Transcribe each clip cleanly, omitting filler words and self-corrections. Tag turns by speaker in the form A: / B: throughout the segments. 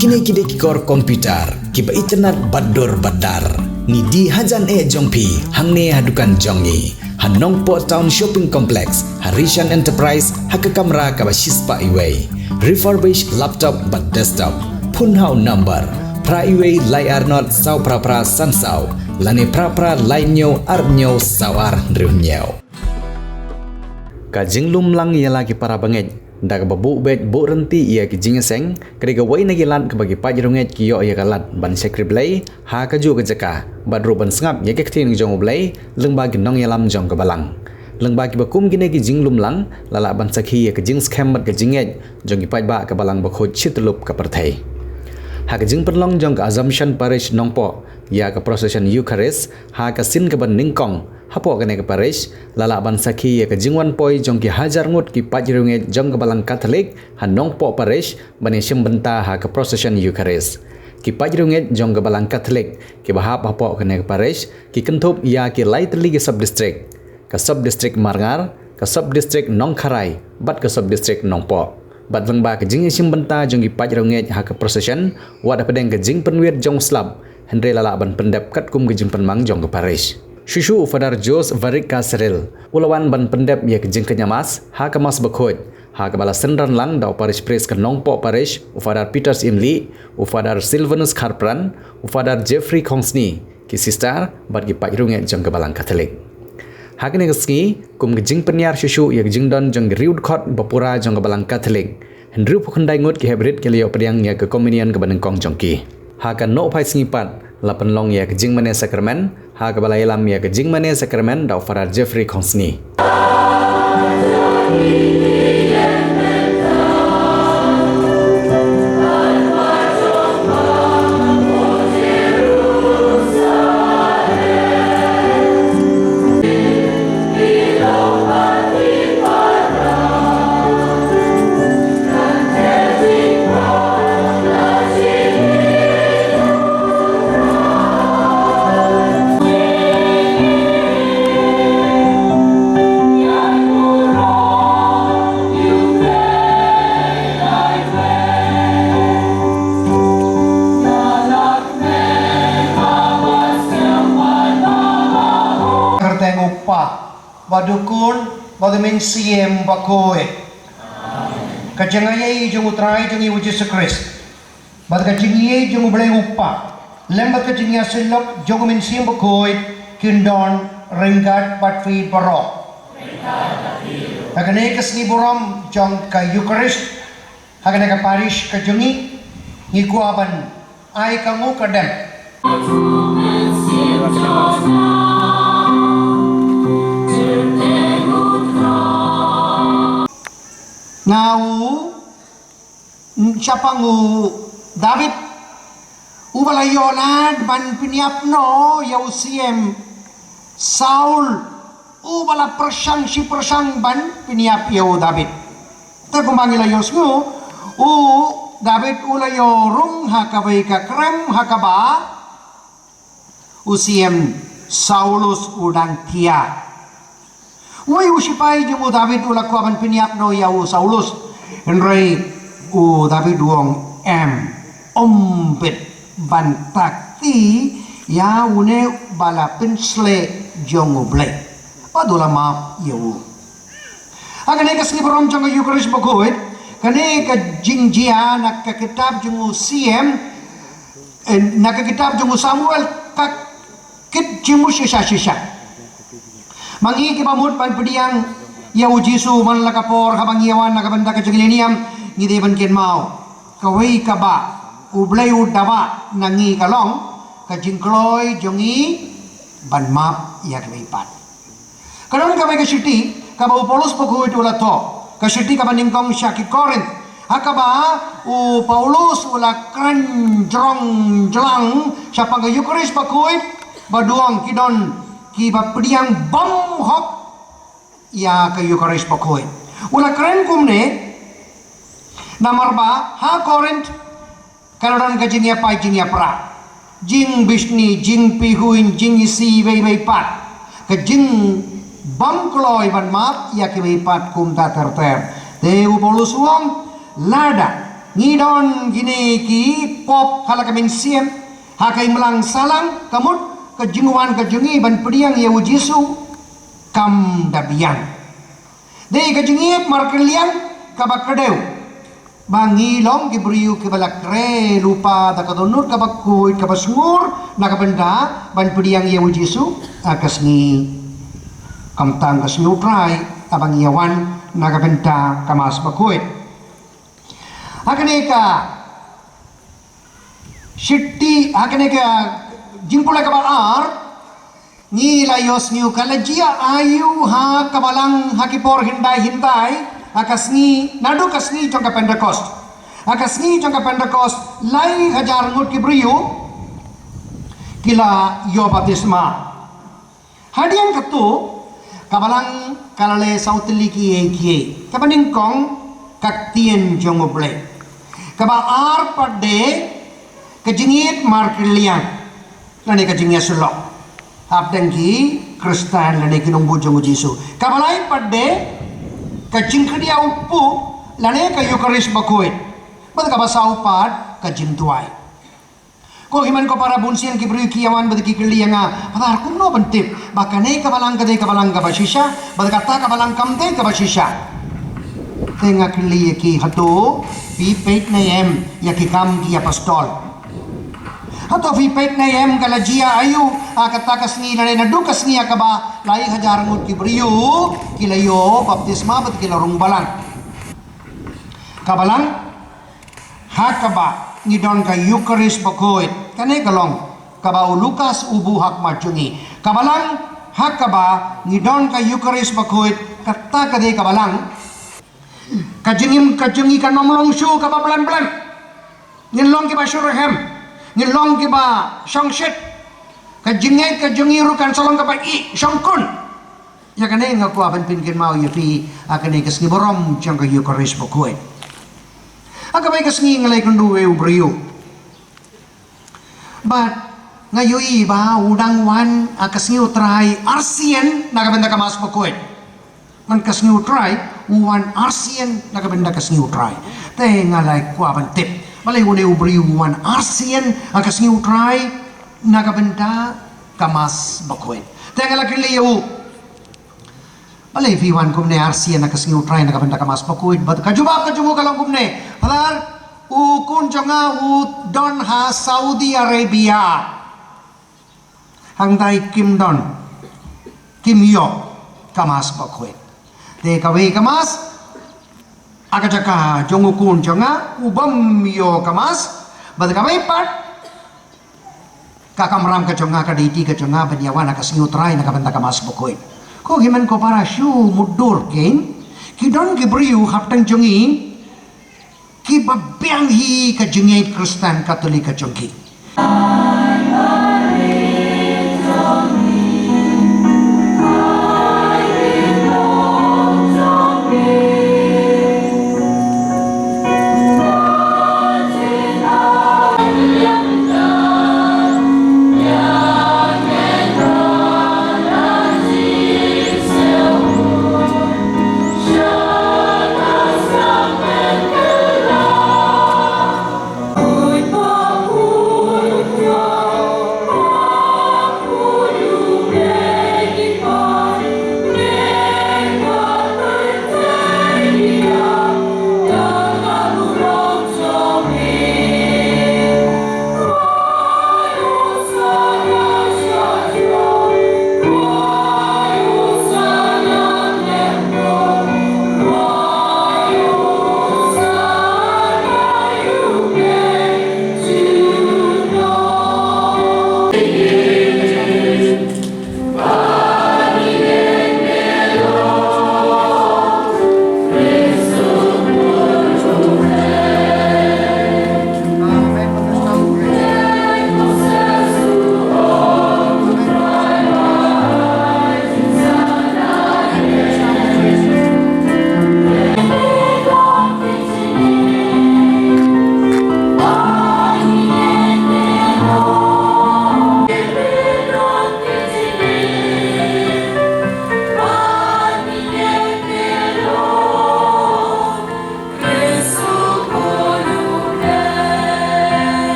A: Kini kikor komputer, kiba internet bador badar. Ni di hajan jongpi, hangne hadukan jongi. Hanong po town shopping complex, Harishan Enterprise, haka kamera kaba shispa iway. Refurbished laptop but desktop. Punhau number. Pra iway layar not sau pra sansau. Lane pra lainyo arnyo sawar riunyo. Kajing lumlang ia lagi para banget. Dak babu bet bu renti ia ki jingeseng kadiga wai nagi lat ke bagi pajrunget ki yo ia kalat ban sekri blai ha ka ju ke jaka badru ban sngap ye ke ktin jong blai leng bagi nong yalam jong ke balang leng bagi bakum gine ki jing lumlang lala ban sakhi ye ke jing scam mat ke jinget jong ki paj ba ke balang ba khot chitlup ke perthai ha ke jing perlong jong ke assumption parish nongpo ya ke procession eucharist ha ke sin ke ban ningkong hapo kene ke parish lala ban sakhi ya ke jingwan poi jong ki hajar ngut ki pajrunget jong ke balang Katolik hanong po parish bani benta ha ke procession eucharist ki pajrunget jong ke balang Katolik ki bahap hapo kene ke parish ki kentup ya ki lightly ke sub district Marngar ke sub district Nongkharai bat ke sub district Nongpo bat lengba ke jing benta jong ki pajrunget ha ke procession wada pedeng ke jing penwir jong slab Henry lala ban pendep kat kum ke jing penmang jong ke parish Shushu Ufadar Jos Varik Kasril Ulawan ban pendep ya ke jing kenyamas ha ke mas bakhoj ha ke bala senran lang dau parish pres ke Nongpo parish Ufadar Peters Imli Ufadar Silvanus Kharpran Ufadar Jeffrey Kongsni ki sister bat ki pajrunget jong ke balang Katolik ha ke ngeski kum ke jing penyar shushu ya ke jing don jong riud khot bapura jong ke balang Katolik Hendru phukhandai ngut ki hybrid ke liyo pediang ya ke communion ke banengkong jongki ha ke no phai singipat lapan long ya ke jing mane sakramen ha ke balai lam ya ke jing mane sakramen dau Fadar Jeffrey Kongsni
B: Badukun badamin siem bakoe kajangayai jung utrai jung iwu Jesus Christ bad kajingiyai jung ublay upa lembat kajingya silok jung min siem bakoe kindon ringgat patfi barok hagane kasni boram jung ka Eucharist hagane ka parish kajungi ngikuaban ay kamu kadem ngau siapa ngu David ubalayonad ban piniapno yau siem Saul ubala persang ban piniap yau David ta kumangila yos ngu David ulayorung hakabai ka krem hakaba usiem Saulus udang tia Wai usipai jung David ulakuaban piniap no yau Saulus Henry David wong ombet bantakti ya une bala pensle jong uble padula maaf yau agane kasni borom jong Eucharist bagoit kane ka jingjia nak ka kitab jung CM nak ka kitab jung Samuel ka kit jimu shisha mangi kipamut pan pediang ya ujisu man lakapor habang yawan nakabanda ka jagileniam ngide ban ken mau kawai kaba ublay udawa nangi kalong ka jingkloy jongi ban map yak leipat kadang kawai ka siti kaba Paulus paghuit ula to ka siti kaba ningkong siya ki Corinth hakaba Paulus ula kan jelang siapa ka Eucharist paghuit baduang kidon kiba pediang bom hok ya ke Eucharist pokoi ula keren kumne namarba ha Corinth kalodan ka jingya pai jingya pra jing bisni jing pihuin jing isi bei pat ka jing bam kloy ban map ya ke bei pat kum ta terter Dewa Paulus wong lada ngidon gini ki pop halakamin siem hakai melang salang kamut kejinguan kejungi ban pediang Yehu Jisu kam dabian dei kejungi markelian kabak kedeu bangi long gibriu ke balak kre lupa takadonur kabak kuit kabak sungur nakabenda ban pediang Yehu Jisu akasngi kamtang kasngi utrai abang yawan nakabenda kamas bakuit akaneka shitti akaneka jingpula kabar ni layos niu kalajia ayu ha kabalang hakipor hintai akasni nadu kasni jongka Pentecost akasni jongka Pentecost lai hajar ngut kibriu kila yo baptisma hadian ketu kabalang kalale sautili kie kabaning kong kaktien jongoble kabar pada kejingit markelian lani kejingnya sulok abdengki Kristen lani kinungbu jongu Jisu kabalai pada kejingkedia upu lani ka Eucharis bakuit bad kabasa upad kejintuai ko himan ko para bunsian kibri kiyawan bad kikelianga adar kuno bentip bakane kabalang kabasisha bad kata kabalang kamte kabasisha tengah keli ki hato pipet na yem yakikam ki apostol hato pipet na yem kalajia ayu akatakas ni na dukas ni akaba lai hajar ngut kibriu kilayo baptisma bat kilarung balang kabalang hakaba ngidon ka Eucharis bakoit kane kalong kabau Lukas ubu hak macungi kabalang hakaba ngidon ka Eucharis bakoit kata kade kabalang kajungi ka nomlong shu ka ba plan ngilong ki ba shurahem ngilong ki ba shongshit kajungi rukan salong ka ba i shongkun ya kane ngaku aban pinkin mau ya pi akane kasni borom jang ka Eucharis bakoit akabay kasni ngalay kundu e ubriyo but ngayoi ba udang wan akasni utray arsien nagabenda ka mas bakoit man kasni utray uwan arsien nakabenda kasni utray te ngalay kwa bantip balay une ubri uwan arsien kasni utray nakabenda kamas bakuin te ngalay kiliyo balay viwan kumne arsien kasni utray nakabenda kamas bakuin bat kajubab kajungo kalong kumne halar ukun jonga don ha Saudi Arabia hangday Kim Yo kamas bakuin te kawai kamas akajaka jongukun jonga ubam yo kamas bad kawai pat kakamram ka jonga kaditi ka jonga banyawan akasniutray nakabenta kamas bukoy ko himan ko para shu mudur ken kidon gibriu haptang jongi ki babyang hi ka jongit Kristen Katolik ka jongi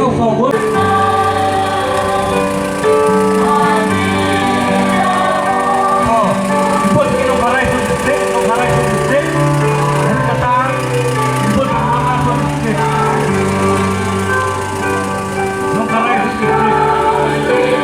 C: go forward. Put it on the right foot to stick, on the right foot to stick. And Qatar, put it on the left foot to stick. On the right foot to stick.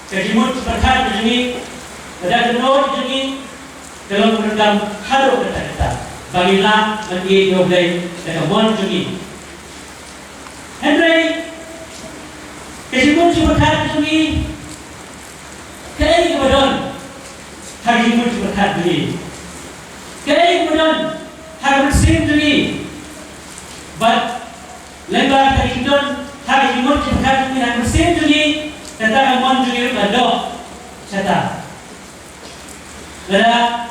C: kejimut berkat begini, ada kenal begini, dalam meredam haru kata-kata, bagilah bagi doblay kekemon begini. Henry, kejimut berkat begini, kaya kemudian kejimut berkat begini, kaya kemudian harus sim begini, but lembar kejimut kejimut berkat begini harus sim begini. Kata aman junior kado, kata. Lada,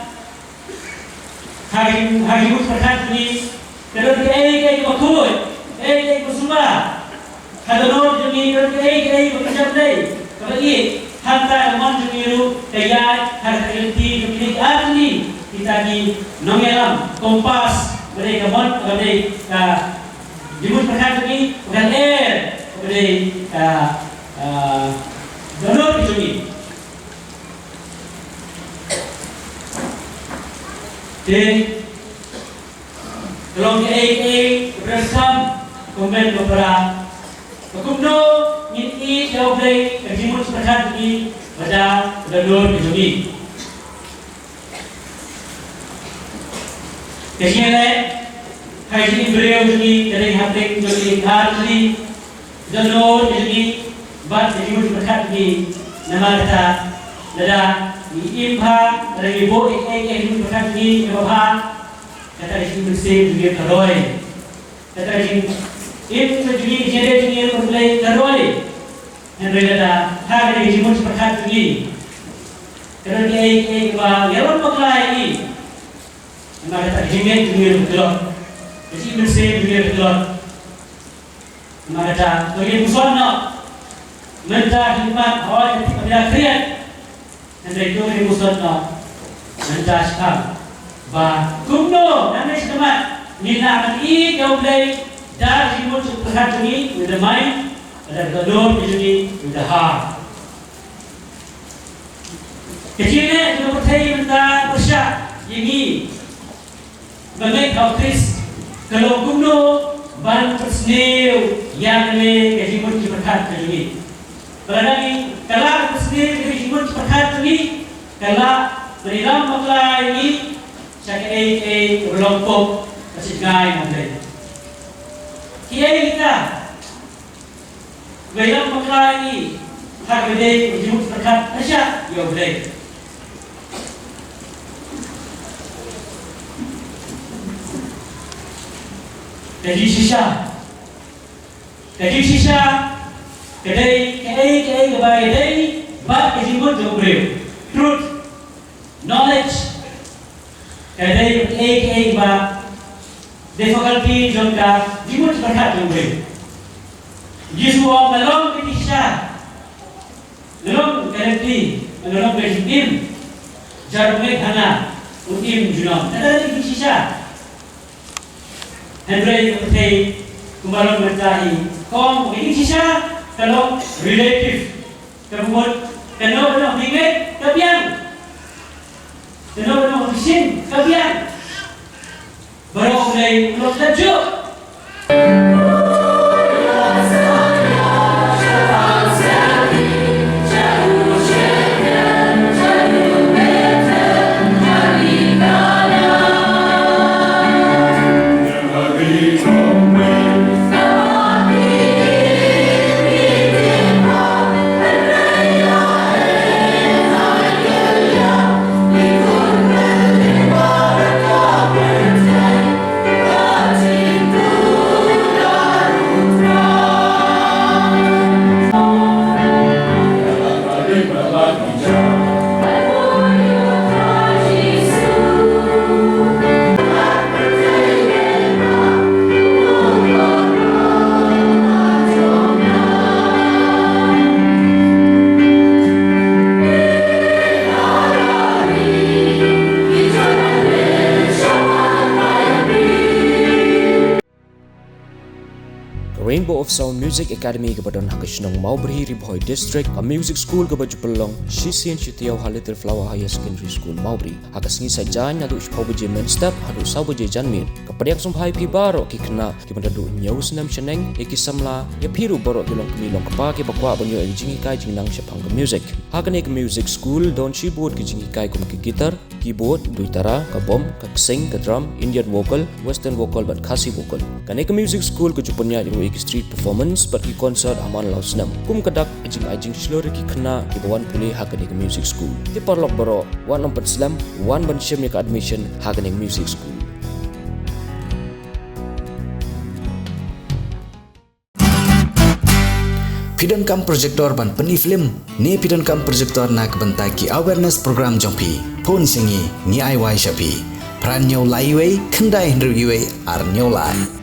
C: hari mus berkat ni, kalau kita berkuat, bersumber, kalau non junior kita bekerja day, kalau ini hantar aman junior kaya hari ini kita ahli kita di nongelam kompas mereka mon mereka jumut berkat ni bukan mereka donor itu ni. Dan kalau kita bersam komen beberapa, kemudian ini jauh dari kejimut berkat ini pada donor itu ni. Kemudian hari ini beliau ini dari hati jadi hari donor itu ni. Bat kejimut berkat ni nama kata lada ni imha dari ibu kejimut berkat ni kebab kata kejimut bersih juga teroi kata kejimut juga jadi juga mulai teroi dan lada hari kejimut berkat ni kerana dia kebab yawan maklai ni nama kata kejimut juga teroi kejimut bersih juga teroi nama kata bagi musuh nak minta khidmat awal ketika kriat dan itu ni musnah minta syam ba kumno dan khidmat nina akan i kau play dar jimut berkat ni with the mind ada gedor ini with the heart kecilnya itu percaya minta bersyak ini bagi kau Chris kalau kumno ban persnew yang ni jimut berkat ini Berada di kalau sendiri dari himut berkat ini, kalau berilam maklai ini, saya berlompok kasih gai nanti. Kiai kita berilam maklai ini, hak berdei himut berkat aja, ya berdei. Jadi sisa. Kedai kebaik kedai bab kejimut jombreu truth knowledge kedai bab difficulty jomka jimut berkat jombreu jiswa melong ketisha melong kedai melong kejimim jarume hana utim junom ada di sisa Henry kedai kumaron bertahi kong ini sisa kalau relatif kemudian kenapa binget kebiang kenapa bisin kebiang baru mulai belum tajuk
D: of Sound Music Academy ke badan Hakishnong Maubri Ribhoi District ka Music School ke baju pelong Shisian Chutiau Little Flower Higher Secondary School Maubri hakas ngi sajan adu shpobuji men step adu saubuji janmir kapadiak sumpai pi baro ki kena ki bandadu nyau senam cheneng e ki samla ya piru baro ki long kemilong kapa ki bakwa banyo e jingi kai jingnang shapang ke music hakane ke music school don chibut ki jingi kai kum ki gitar keyboard duitara ka bom ka sing ka drum Indian vocal western vocal but khasi vocal kane ke music school ke jupunya di ki street performance but ki concert aman law senam kum kadak ajing slore ki kena ki bawan pulih hakane ke music school ti parlok baro wan nampat slam wan ban shim ni ka admission hakane music school.
A: Pidan kam projector ban peni film ni pidan kam projector nak bentai ki awareness program jompi phone singi ni ai wai shapi pran nyau lai wei khandai hendru gi wei ar nyau lai